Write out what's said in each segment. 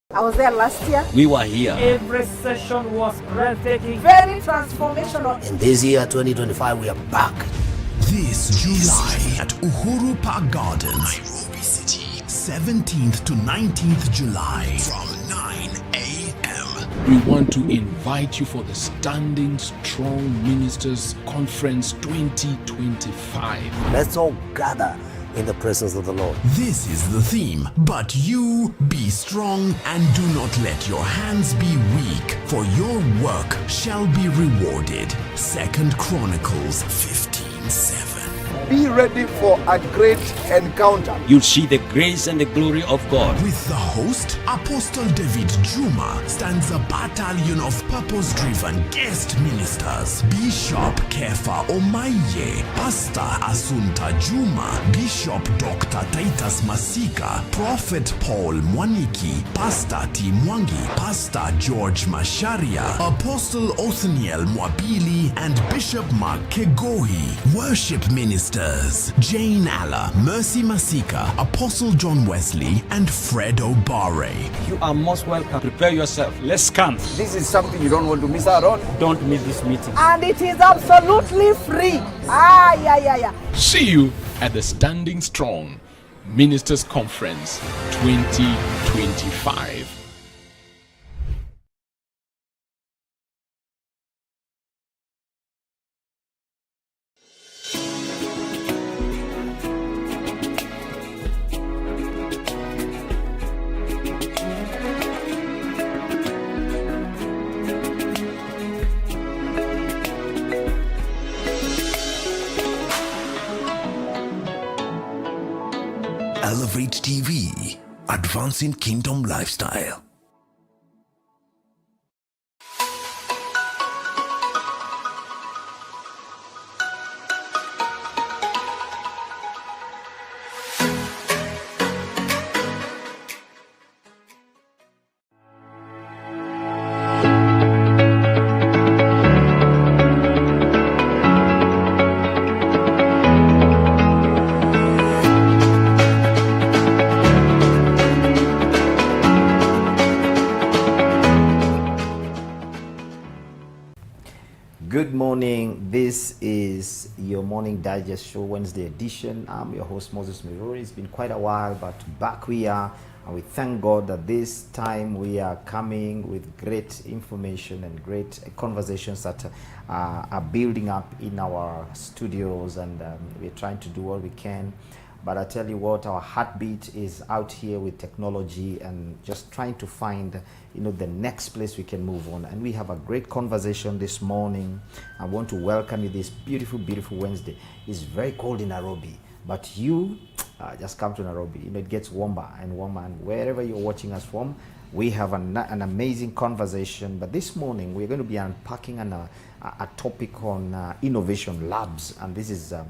I was there last year. We were here. Every session was breathtaking. Very transformational. In this year, 2025, we are back. This July at Uhuru Park Gardens, Nairobi City, 17th to 19th July, from 9 a.m. We want to invite you for the Standing Strong Ministers Conference 2025. Let's all gather in the presence of the Lord. This is the theme, but you be strong and do not let your hands be weak, for your work shall be rewarded. 2 Chronicles 15:7. Be ready for a great encounter. You'll see the grace and the glory of God. With the host, Apostle David Juma, stands a battalion of purpose-driven guest ministers. Bishop Kefa Omaye, Pastor Asunta Juma, Bishop Dr. Titus Masika, Prophet Paul Mwaniki, Pastor T. Mwangi, Pastor George Masharia, Apostle Othniel Mwabili, and Bishop Mark Kegohi. Worship ministers Jane Alla, Mercy Masika, Apostle John Wesley, and Fred Obare. You are most welcome. Prepare yourself. Let's come. This is something you don't want to miss out on. Don't miss this meeting. And it is absolutely free. Yeah. See you at the Standing Strong Ministers Conference 2025. Elevate TV, advancing kingdom lifestyle. Good morning. This is your Morning Digest Show, Wednesday edition. I'm your host, Moses Muiruri. It's been quite a while, but back we are, and we thank God that this time we are coming with great information and great conversations that are building up in our studios, and we're trying to do what we can. But I tell you what, our heartbeat is out here with technology and just trying to find, the next place we can move on. And we have a great conversation this morning. I want to welcome you this beautiful, beautiful Wednesday. It's very cold in Nairobi, but you just come to Nairobi. It gets warmer and warmer, and wherever you're watching us from, we have an amazing conversation. But this morning, we're going to be unpacking a topic on innovation labs, and this is a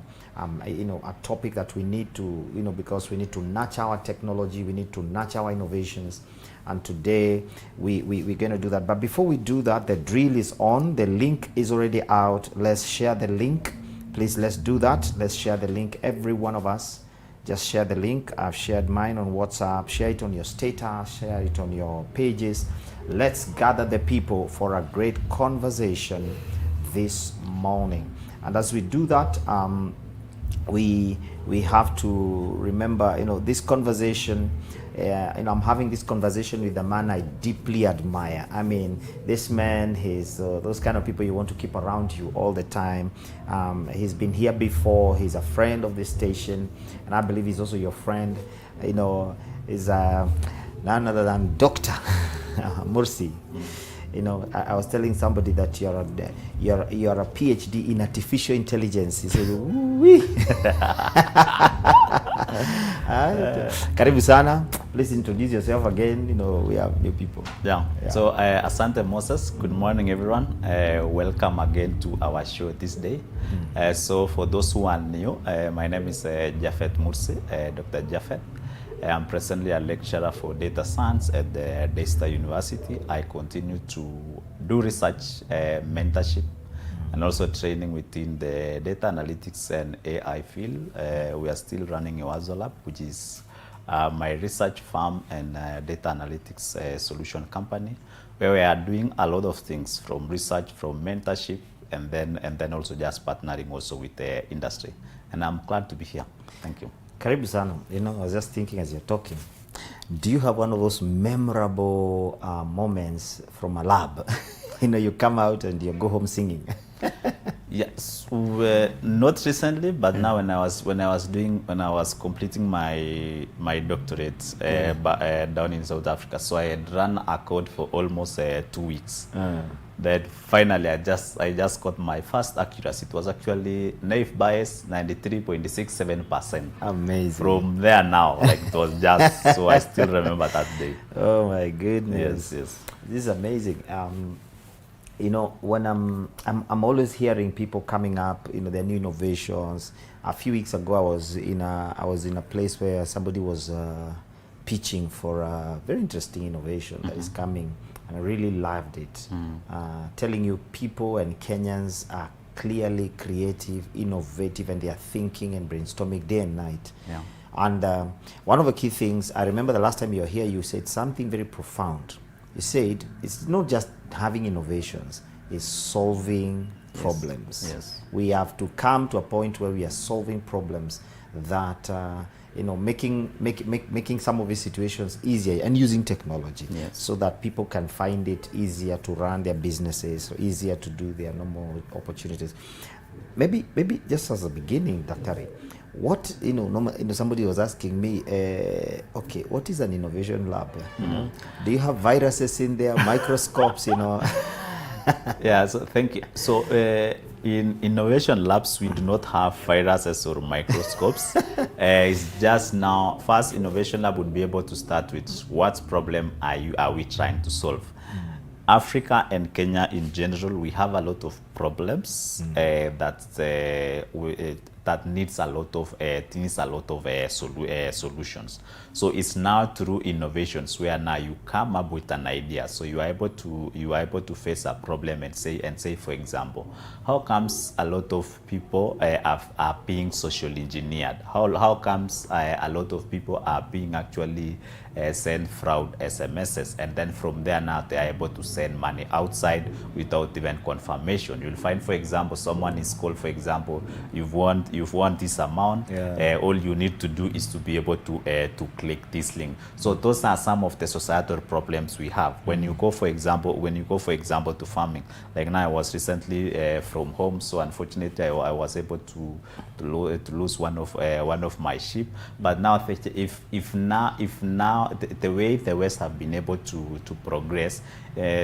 topic that we need to, because we need to nurture our technology, we need to nurture our innovations, and today we're going to do that. But before we do that, the drill is on. The link is already out. Let's share the link. Please, let's do that. Let's share the link. Every one of us, just share the link. I've shared mine on WhatsApp. Share it on your status. Share it on your pages. Let's gather the people for a great conversation this morning. And as we do that, we have to remember, this conversation. I'm having this conversation with a man I deeply admire. I mean, this man, he's those kind of people you want to keep around you all the time. He's been here before. He's a friend of this station, and I believe he's also your friend. Is none other than Dr. Mursi. I was telling somebody that you're a PhD in artificial intelligence. He said, "Wee." Karibu sana. Please introduce yourself again. We have new people. Yeah. So, Asante Moses. Good morning, everyone. Welcome again to our show this day. So, for those who are new, my name is Japheth Mursi, Dr. Japheth. I'm presently a lecturer for data science at the Daystar University. I continue to do research, mentorship, and also training within the data analytics and AI field. We are still running a Wazo Lab, which is my research firm and data analytics solution company, where we are doing a lot of things from research, from mentorship, and then also just partnering also with the industry. And I'm glad to be here. Thank you. Karibu sana. You know, I was just thinking as you're talking, do you have one of those memorable moments from a lab? You know, you come out and you go home singing. Yes, not recently, but now when I was completing my doctorate down in South Africa, so I had run a code for almost 2 weeks. Then finally, I just got my first accuracy. It was actually naive bias 93.67%. Amazing. From there now, like it was just so I still remember that day. Oh my goodness. Yes. This is amazing. You know, when I'm always hearing people coming up, you know, their new innovations. A few weeks ago, I was in a place where somebody was pitching for a very interesting innovation that is coming, and I really loved it. Telling you, people and Kenyans are clearly creative, innovative, and they are thinking and brainstorming day and night. Yeah. And one of the key things, I remember the last time you were here, you said something very profound. You said it's not just having innovations, it's solving problems. Yes. We have to come to a point where we are solving problems that, you know, making some of these situations easier and using technology, Yes. so that people can find it easier to run their businesses, or easier to do their normal opportunities. Maybe just as a beginning, Dr. What, you know, somebody was asking me, okay, what is an innovation lab? You know, do you have viruses in there, microscopes, you know? Yeah, so thank you. So in innovation labs, we do not have viruses or microscopes. It's just now, first innovation lab would be able to start with what problem are we trying to solve? Africa and Kenya in general, we have a lot of problems that needs a lot of solutions. So it's now through innovations where now you come up with an idea. So you are able to face a problem and say, for example, how comes a lot of people are being socially engineered? How comes a lot of people are being actually send fraud SMSs, and then from there now they are able to send money outside without even confirmation. You'll find, for example, someone is called, for example, you've won this amount. All you need to do is to be able to click this link. So those are some of the societal problems we have. When you go, for example, to farming, like now I was recently from home, so unfortunately I was able to lose one of my sheep. But now if now the way the West have been able to progress,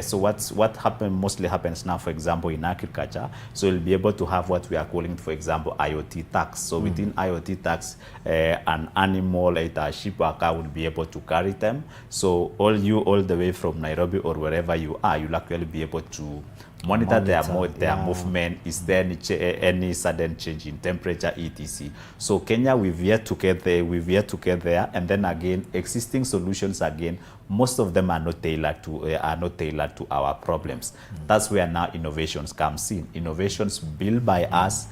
so what mostly happens now, for example, in agriculture, so you'll be able to have what we are calling, for example, IoT tags. So within IoT tags, an animal like a sheep or cow will be able to carry them. So all the way from Nairobi or wherever you are, you'll actually be able to monitor their movement. Is there any sudden change in temperature, etc. So Kenya, we've yet to get there, and then again, existing solutions again, most of them are not tailored to our problems. That's where now innovations comes in. Innovations built by us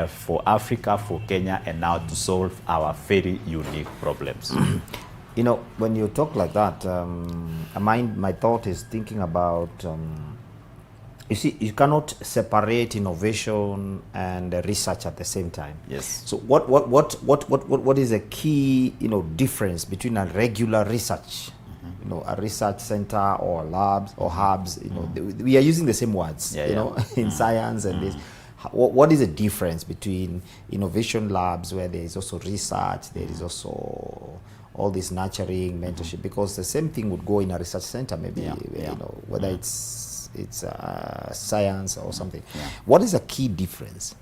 for Africa, for Kenya, and now to solve our very unique problems. You know, when you talk like that, my thought is thinking about. You see, you cannot separate innovation and research at the same time. Yes. So what is a key, you know, difference between a regular research, you know, a research center or labs or hubs? You know, we are using the same words, you know, in science and this. What is the difference between innovation labs, where there is also research, there is also all this nurturing, mentorship? Because the same thing would go in a research center, maybe, you know, whether it's science or something. What is a key difference?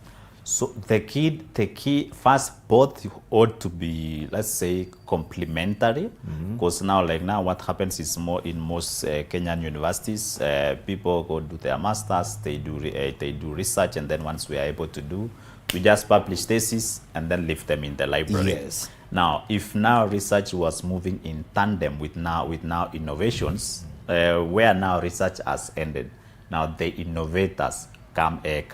So the key first, both ought to be, let's say, complementary, because now what happens is more in most Kenyan universities, people go do their masters, they do research, and then once we are able to do, we just publish thesis and then leave them in the library. Yes. Now, if now research was moving in tandem with now innovations, where now research has ended, now the innovators come in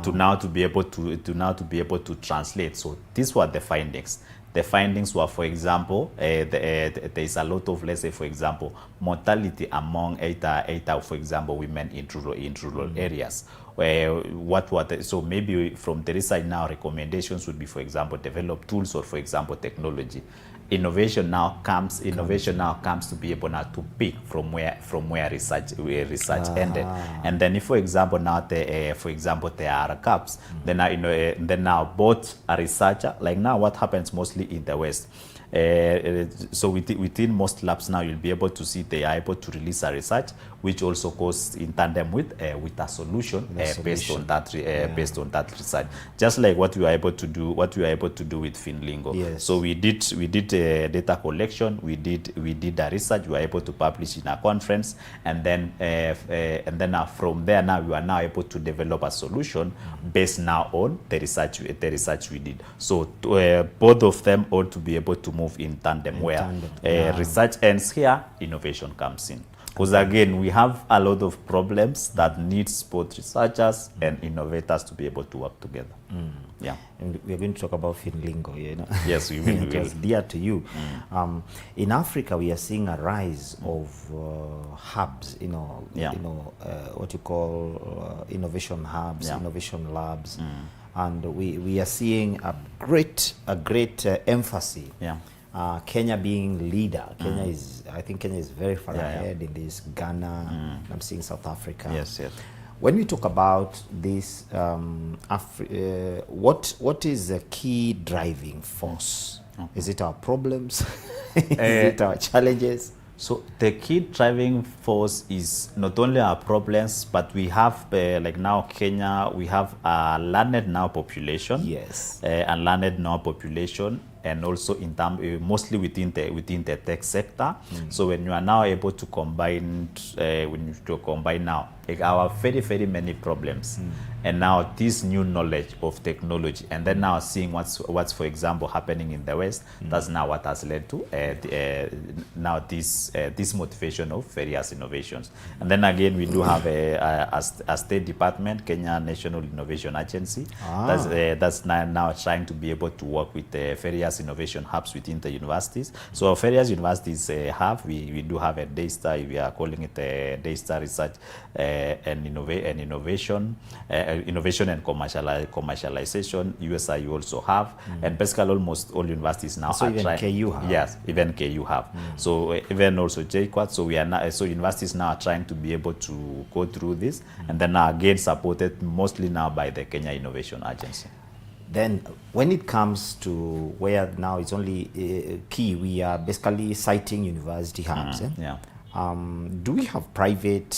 to be able to translate. So these were the findings. the findings were, for example, there is a lot of, let's say, for example, mortality among for example, women in rural areas. So maybe from the research now, recommendations would be, for example, develop tools or, for example, technology. Innovation now comes to be able now to pick from where research ended. And then if, for example, now there are gaps, then now both a researcher, like now what happens mostly in the West, so within most labs now, you'll be able to see they are able to release a research which also goes in tandem with a solution, based on that research. Just like what we are able to do with Finlingo. Yes. So we did data collection, we did a research, we were able to publish in a conference, and then now from there now we are now able to develop a solution based now on the research we did. So both of them ought to be able to move in tandem, research ends here, innovation comes in. Because again, we have a lot of problems that needs both researchers and innovators to be able to work together. Yeah. And we're going to talk about Finlingo, Yes, we will. It was dear to you. In Africa, we are seeing a rise of hubs, what you call innovation hubs, innovation labs. And we are seeing a great emphasis. Yeah. Kenya being leader. I think Kenya is very far ahead in this. Ghana, I'm seeing South Africa. Yes. When we talk about this, what is the key driving force? Is it our problems? Is it our challenges? So the key driving force is not only our problems, but we have, like now Kenya, we have a learned now population. Yes. A learned now population, and also in mostly within the tech sector. So when you are now able to combine, now, like our very many problems, and now this new knowledge of technology, and then now seeing what's for example happening in the West, that's now what has led to now this motivation of various innovations. And then again, we do have a state department, Kenya National Innovation Agency, that's now trying to be able to work with various innovation hubs within the universities. So various universities we do have a Daystar, we are calling it a Daystar Research and innovation and commercialization. USI you also have, and basically almost all universities now so are even trying. KU have. Yes, even KU have. So even also JQuat. So we are now, so universities now are trying to be able to go through this, and then now again supported mostly now by the Kenya Innovation Agency. Then when it comes to where now it's only key, we are basically citing university hubs. Do we have private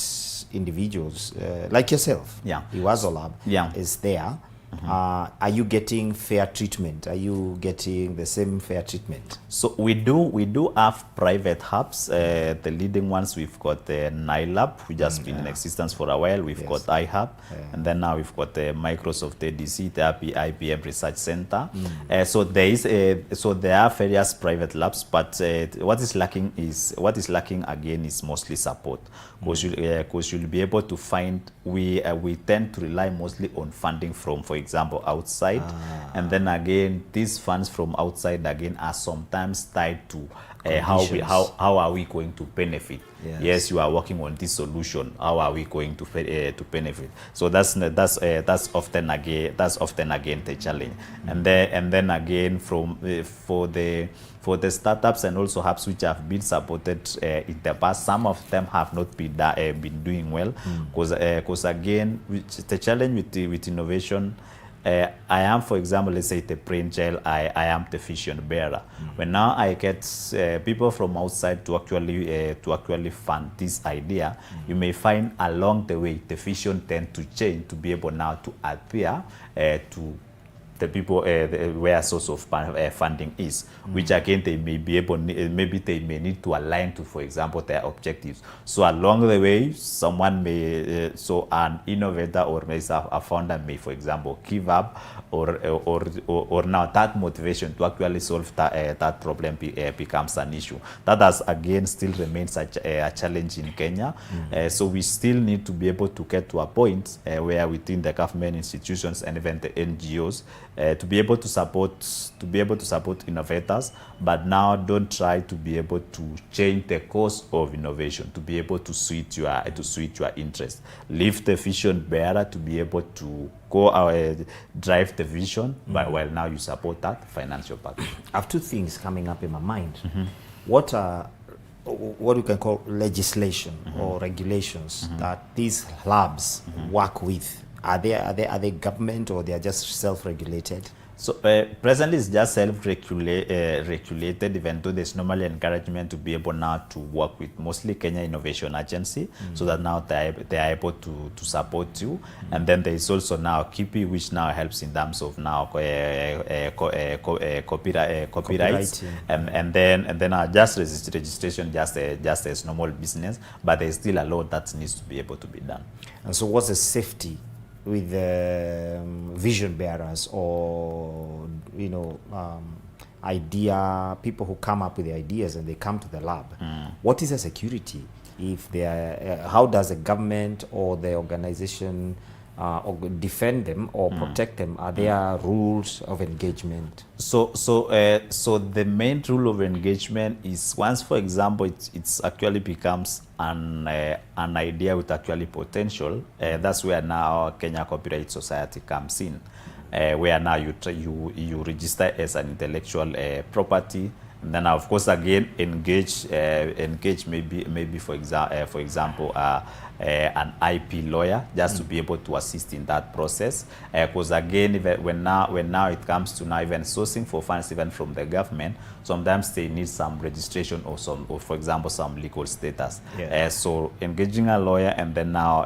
individuals like yourself? Iwazo Lab is there. Are you getting fair treatment? Are you getting the same fair treatment? So we do have private hubs. The leading ones, we've got the NILAB, which has been in existence for a while. We've got iHub, and then now we've got the Microsoft ADC, the IBM Research Center. So there are various private labs, but what is lacking again is mostly support. Because you'll be able to find, we tend to rely mostly on funding from, for example, outside, and then again these funds from outside again are sometimes tied to how are we going to benefit. Yes, you are working on this solution, how are we going to benefit? So that's often again the challenge. And then again for the startups and also hubs which have been supported in the past, some of them have not been doing well, because again, the challenge with innovation, I am, for example, let's say the brainchild, I am the vision bearer. When now I get people from outside to actually fund this idea, you may find along the way the vision tend to change to be able now to adhere to the people where source of funding is, which again they may be able, maybe they may need to align to, for example, their objectives. So along the way, someone may, so an innovator or maybe a founder may, for example, give up or now that motivation to actually solve that problem becomes an issue. That has again still remains a challenge in Kenya. So we still need to be able to get to a point where within the government institutions and even the NGOs to be able to support innovators, but now don't try to be able to change the course of innovation, to be able to suit your interest. Leave the vision bearer to be able to go drive the vision, but while now you support that financial part. I have two things coming up in my mind. What are what we can call legislation or regulations that these labs work with? Are they government or they are just self-regulated? So presently it's just self-regulated, even though there's normally encouragement to be able now to work with mostly Kenya Innovation Agency, so that now they are able to support you. And then there is also now KIPI, which now helps in terms of now copyrights, and then just registration just as normal business, but there's still a lot that needs to be able to be done. And so what's the safety with vision bearers or people who come up with the ideas and they come to the lab? What is the security if they are? How does the government or the organization or defend them or protect them? Are there rules of engagement? So the main rule of engagement is once, for example, it's actually becomes an idea with actually potential. That's where now Kenya Copyright Society comes in, where now you register as an intellectual property. And then of course again engage maybe for example an IP lawyer just to be able to assist in that process, because again when now it comes to now even sourcing for funds even from the government, sometimes they need some registration or for example some legal status. So engaging a lawyer and then now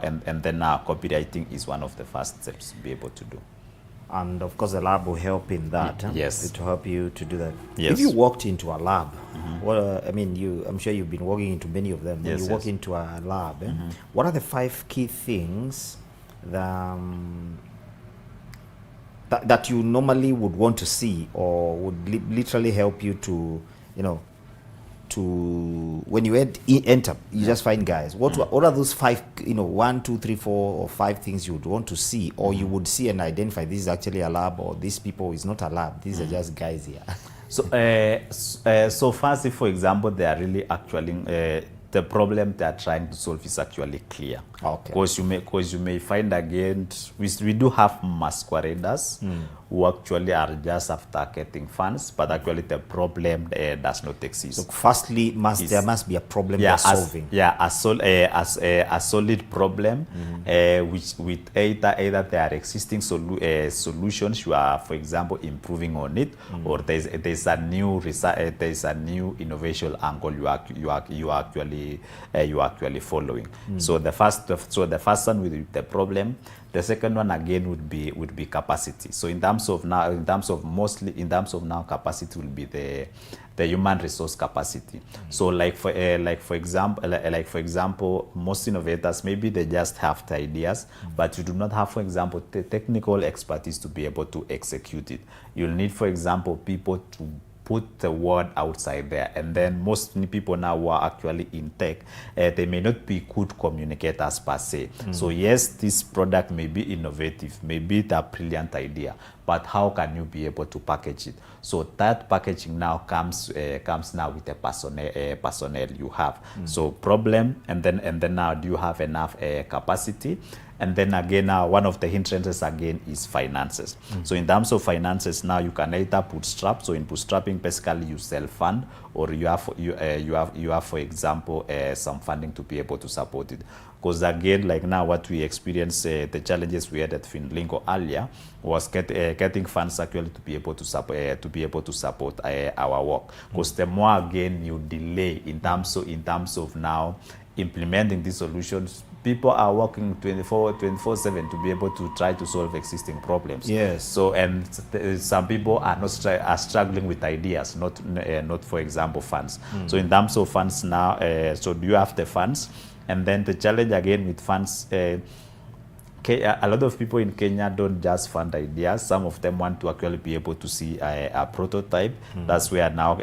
copywriting is one of the first steps to be able to do. And of course the lab will help in that. Yes. To help you to do that. Yes. If you walked into a lab, I'm sure you've been walking into many of them. When you walk into a lab, what are the 5 key things that you normally would want to see or would literally help you to, when you enter, you just find guys. What are those 5, 1, 2, 3, 4 or 5 things you would want to see, or you would see and identify this is actually a lab, or these people is not a lab, these are just guys here? So firstly, for example, they are really actually the problem they are trying to solve is actually clear. Okay. Because you may find again we do have masqueraders who actually are just after getting funds, but actually the problem does not exist. So firstly, there must be a problem they're solving. A solid problem, which with either there are existing solutions you are, for example, improving on it, or there's a new innovation angle you are actually following. So the first one with the problem. The second one again would be capacity. So in terms of now capacity will be the human resource capacity. So like for example, most innovators maybe they just have the ideas, but you do not have, for example, the technical expertise to be able to execute it. You'll need, for example, people to put the word outside there, and then most people now who are actually in tech, they may not be good communicators per se. So yes, this product may be innovative, maybe it's a brilliant idea, but how can you be able to package it? So that packaging now comes now with the personnel you have. So problem, and then now do you have enough capacity? And then again, now one of the hindrances again is finances. So in terms of finances, now you can either bootstrap. So in bootstrapping, basically you self-fund, or you have for example some funding to be able to support it. Because again, like now what we experience, the challenges we had at Finlingo earlier was getting funds actually to be able to support our work. Because the more again you delay in terms of now implementing these solutions, people are working 24/7 to be able to try to solve existing problems. Yes. So some people are struggling with ideas, not for example funds. So in terms of funds now, so do you have the funds? And then the challenge again with funds, A lot of people in Kenya don't just fund ideas. Some of them want to actually be able to see a prototype. That's where now,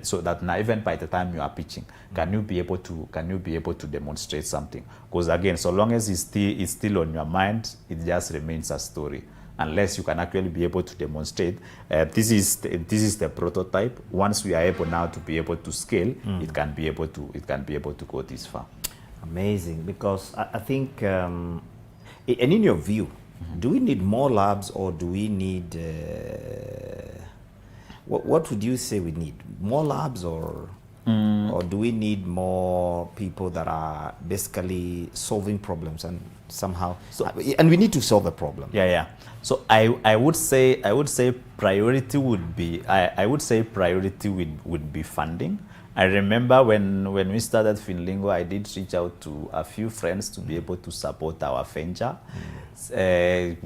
so that now even by the time you are pitching, can you be able to demonstrate something? Because again, so long as it's still on your mind, it just remains a story. Unless you can actually be able to demonstrate, this is the prototype. Once we are able now to be able to scale, it can be able to go this far. Amazing, because I think, and in your view, do we need more labs, or do we need, what would you say we need? More labs, or do we need more people that are basically solving problems and somehow, and we need to solve a problem? Yeah. So I would say priority would be, I would say priority would be funding. I remember when we started Finlingo, I did reach out to a few friends to be able to support our venture. There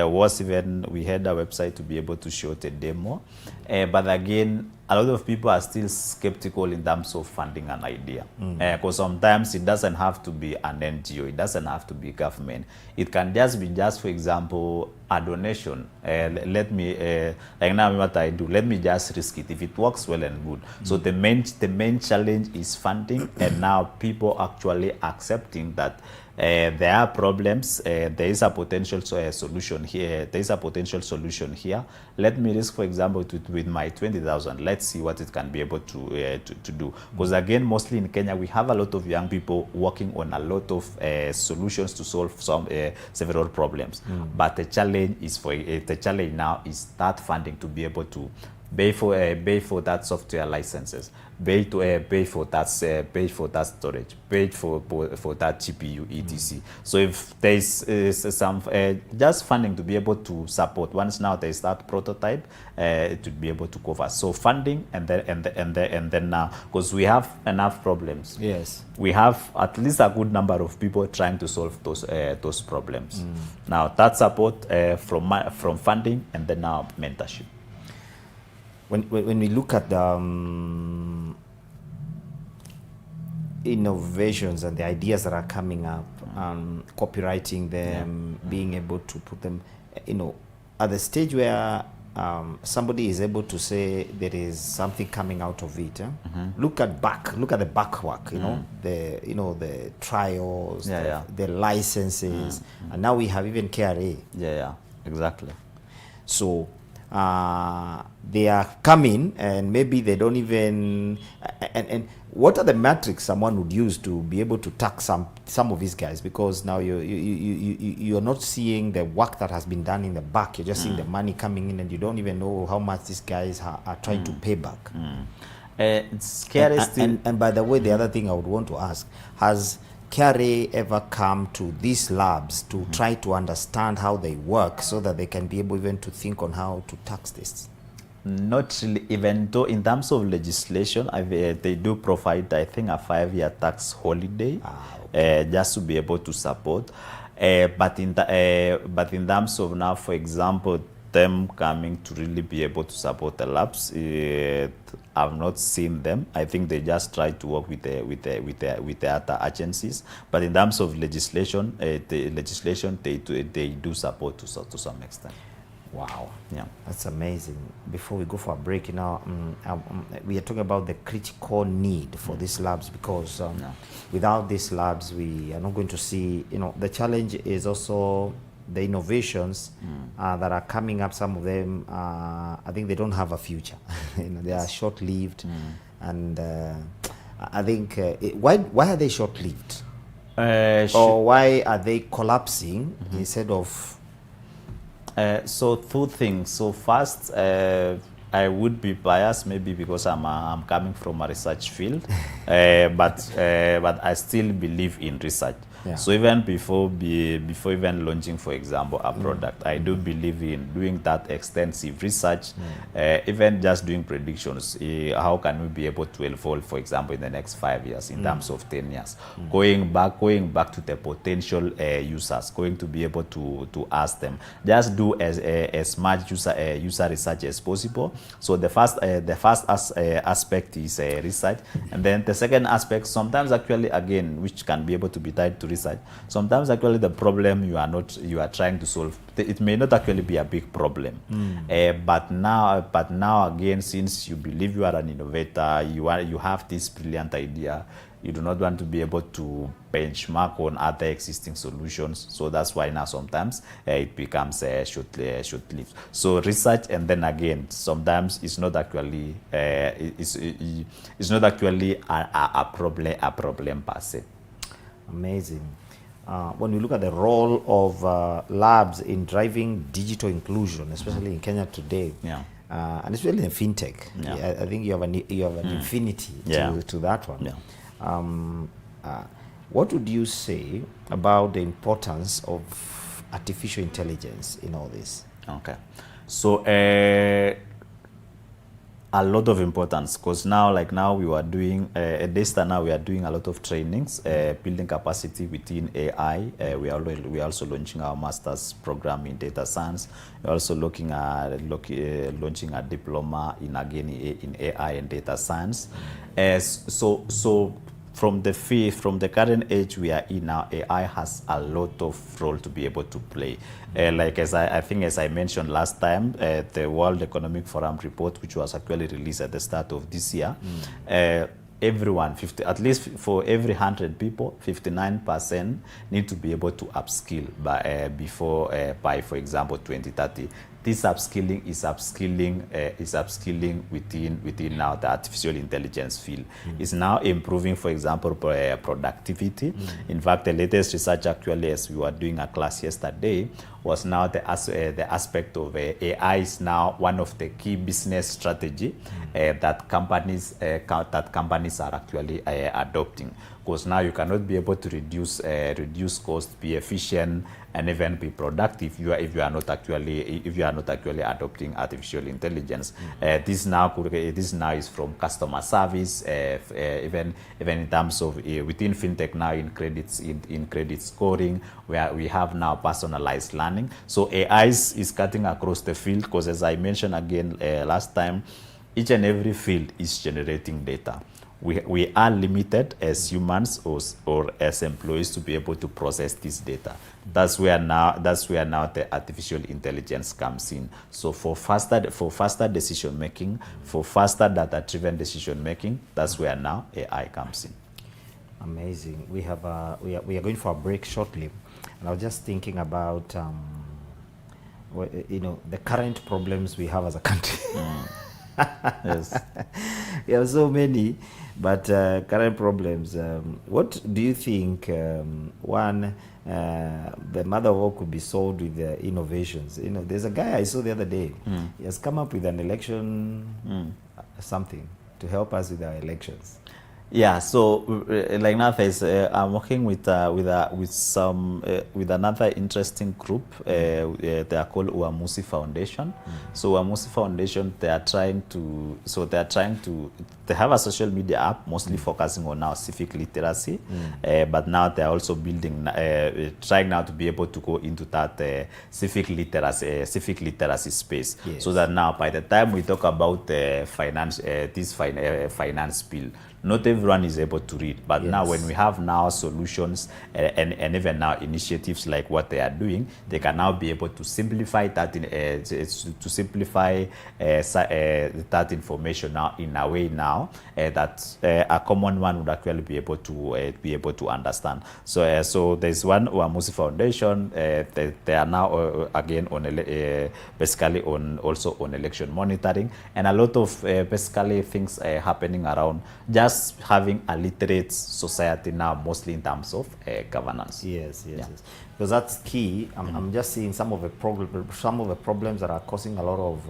was even, we had a website to be able to show the demo. But again, a lot of people are still skeptical in terms of funding an idea. Because sometimes it doesn't have to be an NGO, it doesn't have to be government. It can just be, for example, a donation. Let me, like now what I do, let me just risk it. If it works well and good. So the main challenge is funding, and now people actually accepting that there are problems, there is a potential solution here, there is a potential solution here. Let me risk, for example, with my 20,000, let's see what it can be able to do. Because again, mostly in Kenya, we have a lot of young people working on a lot of solutions to solve several problems. But the challenge now is that funding to be able to pay for that software licenses, pay for that storage, pay for that GPU, etc. So if there is some just funding to be able to support, once now there is that prototype, to be able to cover. So funding, and then now, because we have enough problems. Yes, we have at least a good number of people trying to solve those problems. Now that support from funding, and then now mentorship. When we look at the innovations and the ideas that are coming up, copywriting them, being able to put them, at the stage where somebody is able to say there is something coming out of it. Look at the back work, the trials, the licenses, and now we have even KRA. Yeah, exactly. So they are coming, and maybe they don't even, and what are the metrics someone would use to be able to tax some of these guys? Because now you're not seeing the work that has been done in the back. You're just seeing the money coming in, and you don't even know how much these guys are trying to pay back. It's scary. And by the way, the other thing I would want to ask, has KRA ever come to these labs to try to understand how they work, so that they can be able even to think on how to tax this? Not really, even though in terms of legislation, they do provide, I think, a 5-year tax holiday, just to be able to support. But in terms of now, for example, them coming to really be able to support the labs, I've not seen them. I think they just try to work with the other agencies. But in terms of legislation, they do support to some extent. Wow, yeah, that's amazing. Before we go for a break now, we are talking about the critical need for these labs, because without these labs, we are not going to see. The challenge is also the innovations that are coming up. Some of them, I think they don't have a future. They are short-lived, and I think why are they short-lived, or why are they collapsing instead of? So two things. So first, I would be biased, maybe because I'm coming from a research field, but I still believe in research. Yeah. So even before even launching, for example, a product, I do believe in doing that extensive research, even just doing predictions. How can we be able to evolve, for example, in the next 5 years, in terms of 10 years? Going back to the potential users, going to be able to ask them. Just do as much user research as possible. So the first aspect is research, and then the second aspect, sometimes actually again, which can be able to be tied to research, sometimes actually the problem you are trying to solve, it may not actually be a big problem. But now again, since you believe you are an innovator, you have this brilliant idea, you do not want to be able to benchmark on other existing solutions. So that's why now sometimes it becomes short-lived. So research, and then again, sometimes it's not actually it's not actually a problem per se. Amazing. When we look at the role of labs in driving digital inclusion, especially in Kenya today, and especially in fintech, I think you have an infinity to that one. What would you say about the importance of artificial intelligence in all this? Okay, so a lot of importance, because now we were doing at Daystar, now we are doing a lot of trainings, building capacity within AI. We are also launching our master's program in data science. We're also launching a diploma in AI and data science. So from the current age we are in now, AI has a lot of role to be able to play. As I mentioned last time, the World Economic Forum report, which was actually released at the start of this year, everyone, at least for every 100 people, 59% need to be able to upskill by for example 2030. This upskilling is upskilling within now the artificial intelligence field. It's now improving, for example, productivity. In fact, the latest research actually, as we were doing a class yesterday, was now the aspect of AI is now one of the key business strategy that companies are actually adopting. Because now you cannot be able to reduce cost, be efficient, and even be productive if you are not actually adopting artificial intelligence. This now is from customer service, even in terms of within fintech now in credit scoring, where we have now personalized learning. So AI is cutting across the field, because as I mentioned again last time, each and every field is generating data. We are limited as humans or as employees to be able to process this data. That's where now the artificial intelligence comes in. So for faster decision making, for faster data-driven decision making, that's where now AI comes in. Amazing. We are going for a break shortly, and I was just thinking about the current problems we have as a country. Yes. We have so many, but current problems. What do you think, the mother of all could be solved with the innovations? There's a guy I saw the other day. He has come up with an election something to help us with our elections. Yeah, so like now, I'm working with another interesting group. They are called Mursi Foundation. So Mursi Foundation, they have a social media app mostly focusing on now civic literacy, but now they are also building, trying now to be able to go into that civic literacy space. Yes. So that now by the time we talk about finance bill, not everyone is able to read, but now when we have now solutions and even now initiatives like what they are doing, they can now be able to simplify that that information now in a way now that a common one would actually be able to understand. So there's one Mursi Foundation. They are now again on basically also on election monitoring, and a lot of basically things happening around just having a literate society now, mostly in terms of governance. Yes. Because that's key. I'm just seeing some of the problems that are causing a lot of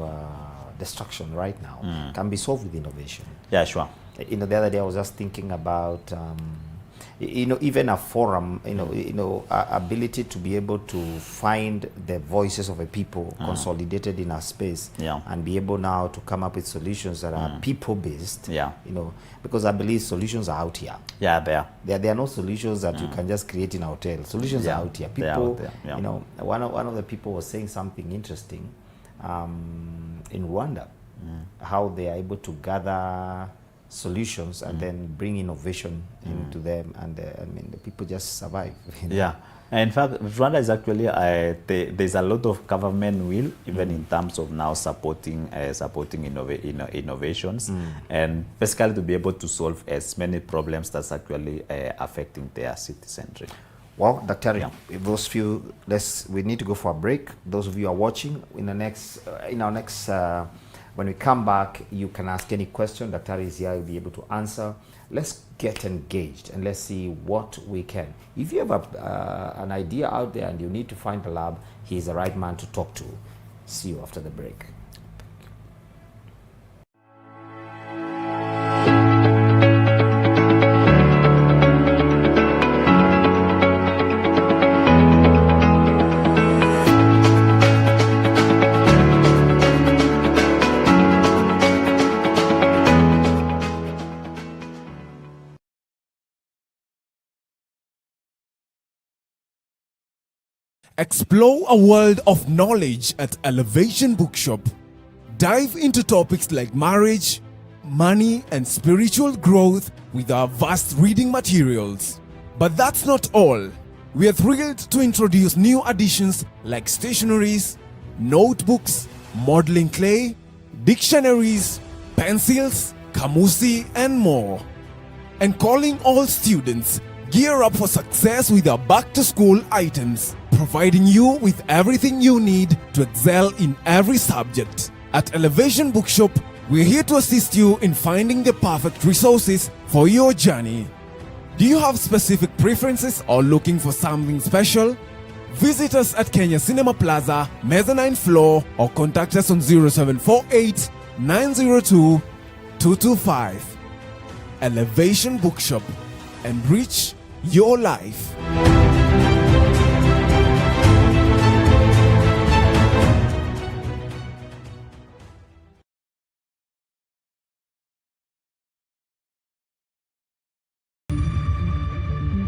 destruction right now can be solved with innovation. Yeah, sure. The other day I was just thinking about even a forum, ability to be able to find the voices of the people consolidated in a space, and be able now to come up with solutions that are people-based. Because I believe solutions are out here. Yeah, there are no solutions that you can just create in a hotel. Solutions are out here. People, one of the people was saying something interesting in Rwanda, how they are able to gather solutions and then bring innovation into them, and the people just survive. Yeah. In fact, Rwanda is actually, there's a lot of government will, even in terms of now supporting innovations, and basically to be able to solve as many problems that's actually affecting their citizenry. Well, Dr. Those few, we need to go for a break. Those of you who are watching, in our next, when we come back, you can ask any question. Dr. is here, will be able to answer. Let's get engaged and let's see what we can. If you have an idea out there and you need to find a lab, he's the right man to talk to. See you after the break. Explore a world of knowledge at Elevation Bookshop. Dive into topics like marriage, money, and spiritual growth with our vast reading materials. But that's not all. We are thrilled to introduce new additions like stationeries, notebooks, modeling clay, dictionaries, pencils, kamusi, and more. And calling all students, gear up for success with our back-to-school items, providing you with everything you need to excel in every subject. At Elevation Bookshop, we're here to assist you in finding the perfect resources for your journey. Do you have specific preferences or looking for something special? Visit us at Kenya Cinema Plaza, mezzanine floor, or contact us on 0748 902 225. Elevation Bookshop. Enrich your life.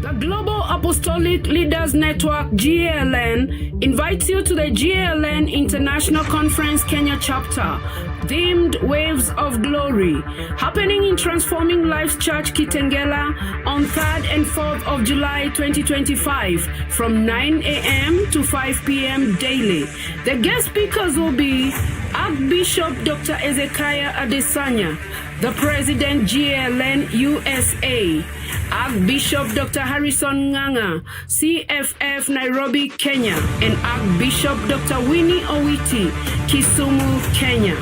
The Global Apostolic Leaders Network GALN invites you to the GALN International Conference Kenya chapter, themed Waves of Glory, happening in Transforming Lives Church Kitengela on 3rd and 4th of July 2025 from 9 a.m. to 5 p.m. daily. The guest speakers will be Archbishop Dr. Ezekiah Adesanya, the President GALN USA, Archbishop Dr. Harrison Nganga, CFF Nairobi, Kenya, and Archbishop Dr. Winnie Owiti, Kisumu, Kenya.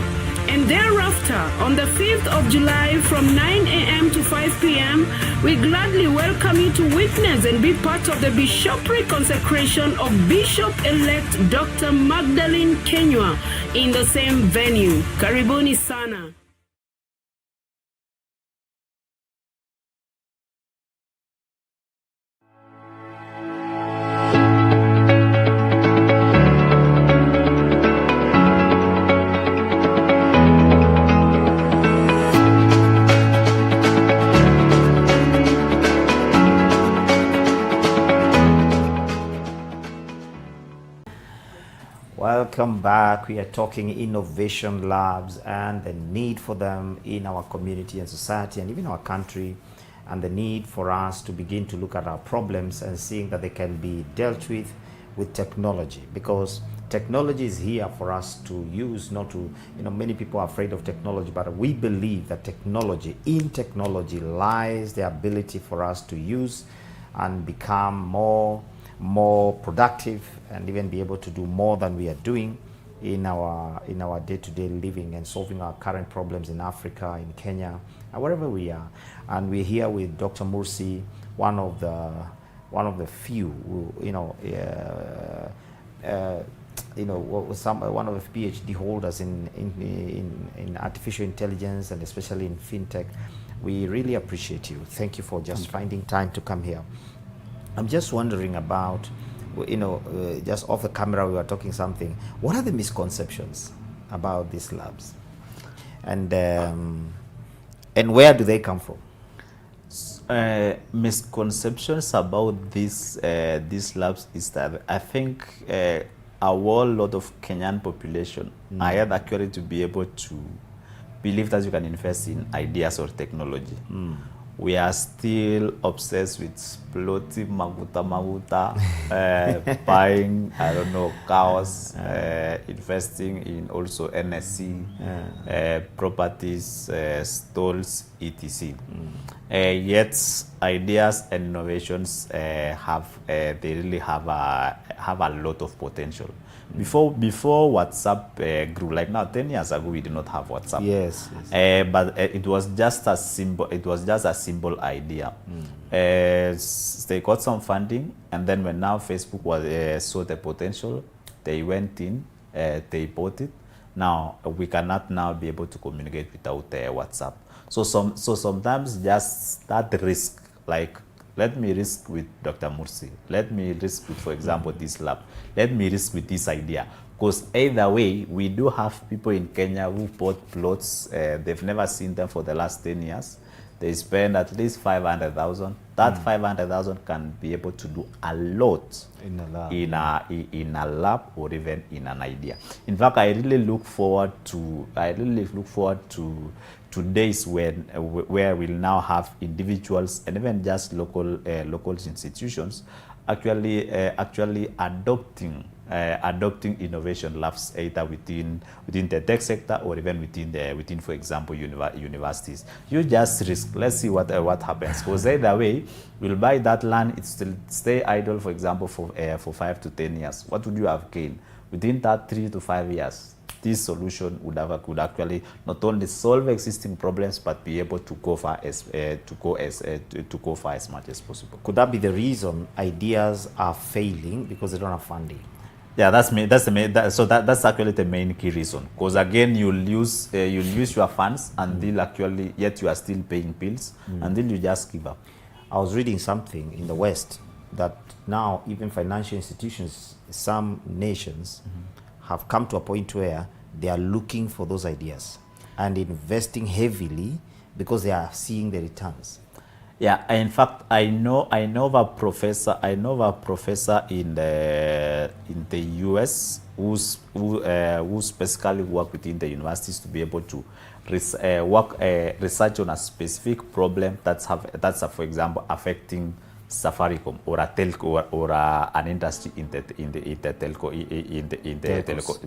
And thereafter, on the 5th of July from 9 a.m. to 5 p.m., we gladly welcome you to witness and be part of the bishopric consecration of Bishop-elect Dr. Magdalene Kenywa in the same venue. Karibuni sana. Welcome back. We are talking innovation labs and the need for them in our community and society and even our country, and the need for us to begin to look at our problems and seeing that they can be dealt with technology, because technology is here for us to use, not to, many people are afraid of technology, but we believe that in technology lies the ability for us to use and become more productive and even be able to do more than we are doing in our day-to-day living and solving our current problems in Africa, in Kenya, and wherever we are. And we're here with Dr. Mursi, one of the few, one of the PhD holders in artificial intelligence and especially in Fintech. We really appreciate you. Thank you for just finding time to come here. I'm just wondering about, just off the camera we were talking something. What are the misconceptions about these labs, and where do they come from? Misconceptions about these labs is that I think a whole lot of Kenyan population are actually to be able believe that you can invest in ideas or technology. We are still obsessed with ploti maguta, buying, I don't know, cows, investing in also NSC, properties, stalls, etc. Yet ideas and innovations they really have a lot of potential. Before WhatsApp grew, like now 10 years ago we did not have WhatsApp. Yes. But it was just a simple. It was just a simple idea. They got some funding, and then when now Facebook was saw the potential, they went in, they bought it. Now we cannot now be able to communicate without WhatsApp. So sometimes just that risk, like, let me risk with Dr. Mursi. Let me risk with, for example, this lab. Let me risk with this idea. Because either way, we do have people in Kenya who bought plots. They've never seen them for the last 10 years. They spend at least 500,000. That 500,000 can be able to do a lot in a lab, in a lab or even in an idea. In fact, I really look forward to days where we'll now have individuals and even just local institutions actually adopting innovation labs, either within the tech sector or even within for example universities. You just risk. Let's see what happens. Because either way, we'll buy that land, it still stay idle, for example, for 5 to 10 years. What would you have gained within that 3 to 5 years? This solution could actually not only solve existing problems but be able to go far as much as possible. Could that be the reason ideas are failing because they don't have funding? Yeah, that's actually the main key reason. Because again, you'll use your funds until yet you are still paying bills until you just give up. I was reading something in the West that now even financial institutions, some nations, have come to a point where they are looking for those ideas and investing heavily because they are seeing the returns. Yeah, in fact, I know a professor in the US who specifically work within the universities to be able to research on a specific problem that's for example affecting Safaricom or a telco or an industry in the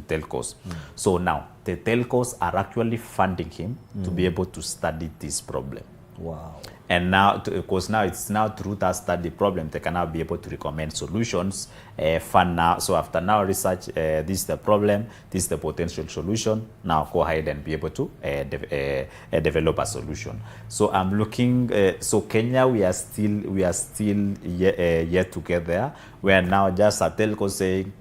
telcos. So now the telcos are actually funding him to be able to study this problem. Wow. And now, because now it's now through that study problem, they can now be able to recommend solutions. Fund now. So after now research, this is the problem, this is the potential solution. Now go ahead and be able to develop a solution. So I'm looking. So Kenya, we are still yet to get there. We are now just a telco saying,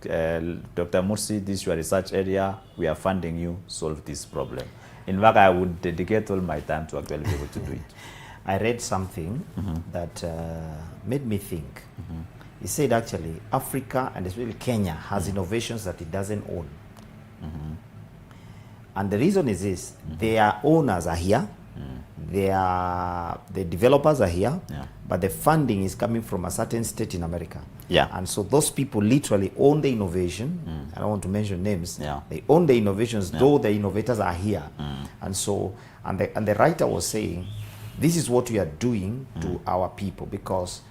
Dr. Mursi, this is your research area. We are funding you. Solve this problem. In fact, I would dedicate all my time to actually be able to do it. I read something that made me think. He said actually Africa and especially Kenya has innovations that it doesn't own. And the reason is this, their owners are here, the developers are here, but the funding is coming from a certain state in America. Yeah. And so those people literally own the innovation. I don't want to mention names. They own the innovations, though the innovators are here. And so, and the writer was saying, this is what we are doing to our people, because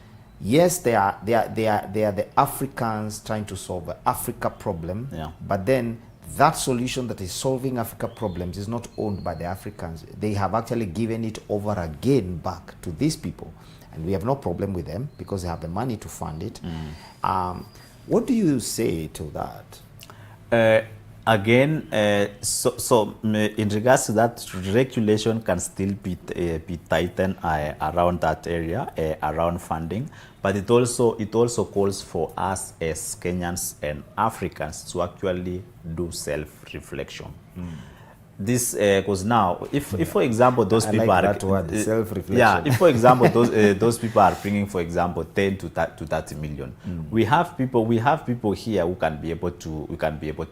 yes, they are the Africans trying to solve the Africa problem, but then that solution that is solving Africa problems is not owned by the Africans. They have actually given it over again back to these people, and we have no problem with them because they have the money to fund it. What do you say to that? Again, so in regards to that, regulation can still be tightened around that area, around funding, but it also calls for us as Kenyans and Africans to actually do self-reflection. This because now, if for example those people like are that word, self-reflection. Yeah, if for example those people are bringing, for example, 10 to 30 million, we have people here who can be able to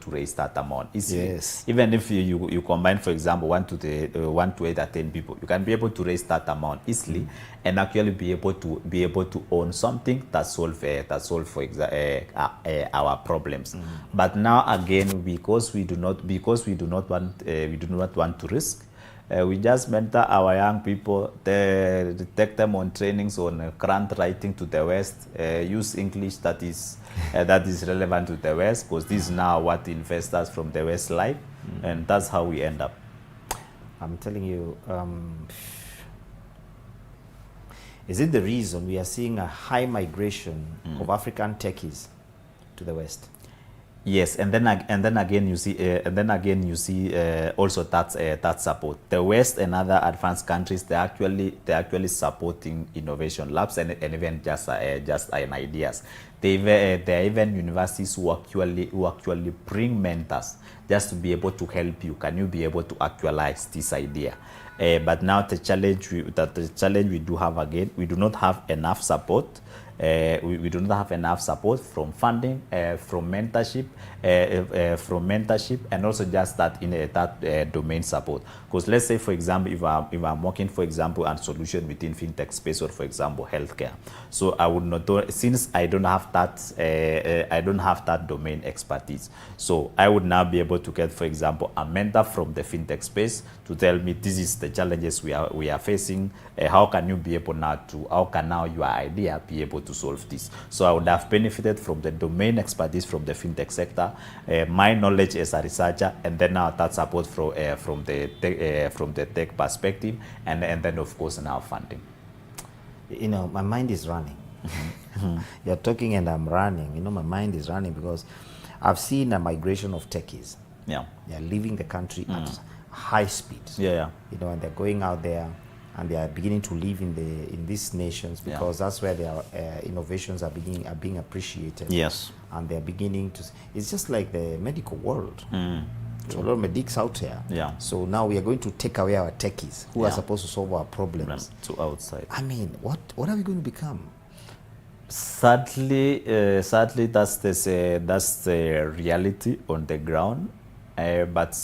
raise that amount easily. Yes. Even if you combine, for example, 1 to 8 or 10 people, you can be able to raise that amount easily and actually be able to own something that solve for our problems. But now again, because we do not want to risk, We just mentor our young people, take them on trainings on grant writing to the West, use English that is relevant to the West, because this is now what investors from the West like, and that's how we end up. I'm telling you, is it the reason we are seeing a high migration of African techies to the West? Yes, and then again you see also that support. The West and other advanced countries, they're actually supporting innovation labs and even just in ideas. There are even universities who actually bring mentors just to be able to help you. Can you be able to actualize this idea? But now the challenge we do have again, we do not have enough support. We do not have enough support from funding, from mentorship, and also just that domain support. Because let's say, for example, if I'm working, for example, on solution within fintech space, or for example, healthcare. So I would not, since I don't have that domain expertise. So I would now be able to get, for example, a mentor from the fintech space to tell me this is the challenges we are facing. How can you be able how can now your idea be able to solve this? So I would have benefited from the domain expertise from the fintech sector, my knowledge as a researcher, and then now that support from the tech perspective, and then of course now funding. You know, my mind is running. You're talking and I'm running. You know, my mind is running because I've seen a migration of techies. Yeah, they're leaving the country at high speed. Yeah. You know, and they're going out there, and they are beginning to live in these nations, because that's where their innovations are being appreciated. Yes, and they're beginning to. It's just like the medical world. There's a lot of medics out here. Yeah. So now we are going to take away our techies who are supposed to solve our problems to outside. I mean, what are we going to become? Sadly, that's the reality on the ground. But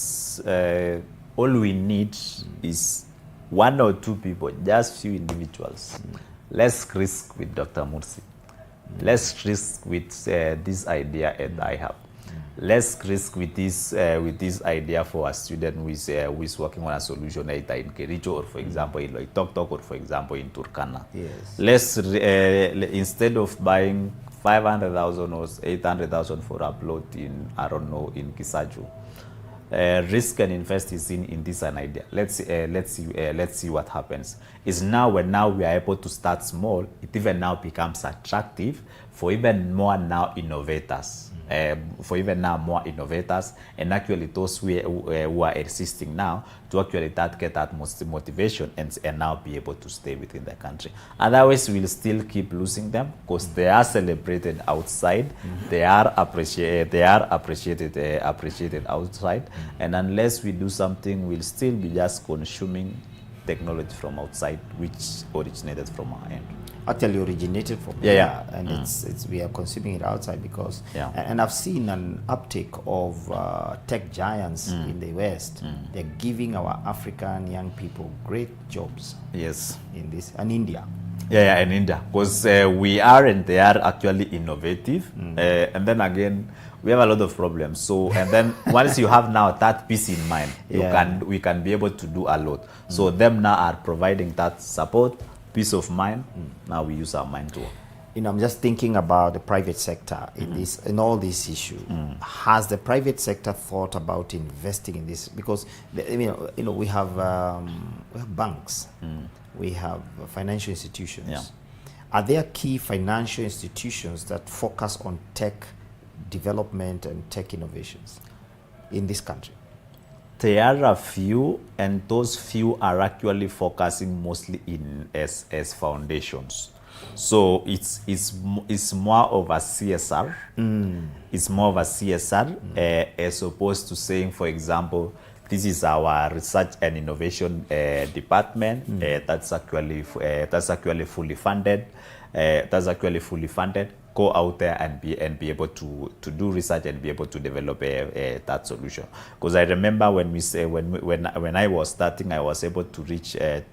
all we need is one or two people, just few individuals. Let's risk with Dr. Mursi. Let's risk with this idea at iHub. Let's risk with this idea for a student who is working on a solution either in Kericho, or for example in Loitoktok, or for example in Turkana. Yes. Let's instead of buying 500,000 or 800,000 for a plot in, I don't know, in Kisaju, risk and invest is in this an idea. Let's see what happens. Is now when we are able to start small, it even now becomes attractive for even more now innovators. And actually those who are existing now to actually get that motivation and now be able to stay within the country. Otherwise, we'll still keep losing them, because they are celebrated outside, they are appreciated outside, and unless we do something, we'll still be just consuming technology from outside, which originated from our end. Actually originated from here, and it's we are consuming it outside because and I've seen an uptake of tech giants in the West. They're giving our African young people great jobs. Yes, in this, and India. Yeah, in India, because we are and they are actually innovative, and then again we have a lot of problems. So and then once you have now that peace in mind, we can be able to do a lot. So them now are providing that support, peace of mind. Now we use our mind to work. You know, I'm just thinking about the private sector in all this issue. Has the private sector thought about investing in this? Because we have banks, we have financial institutions. Yeah. Are there key financial institutions that focus on tech development and tech innovations in this country? There are a few, and those few are actually focusing mostly in as foundations. So it's more of a CSR. It's more of a CSR as opposed to saying, for example, this is our research and innovation department. That's actually fully funded. Go out there and be able to do research and be able to develop that solution. Because I remember when I was starting, I was able to reach out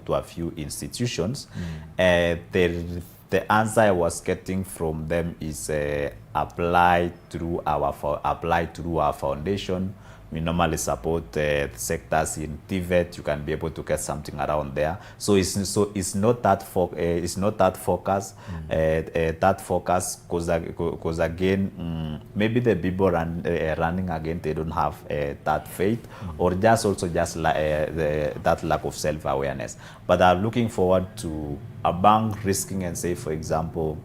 to a few institutions. The answer I was getting from them is apply through our foundation, We normally support sectors in TVET. You can be able to get something around there. So it's not that focus. That focus because again maybe the people running again, they don't have that faith, or just that lack of self-awareness. But I'm looking forward to a bank risking and say, for example,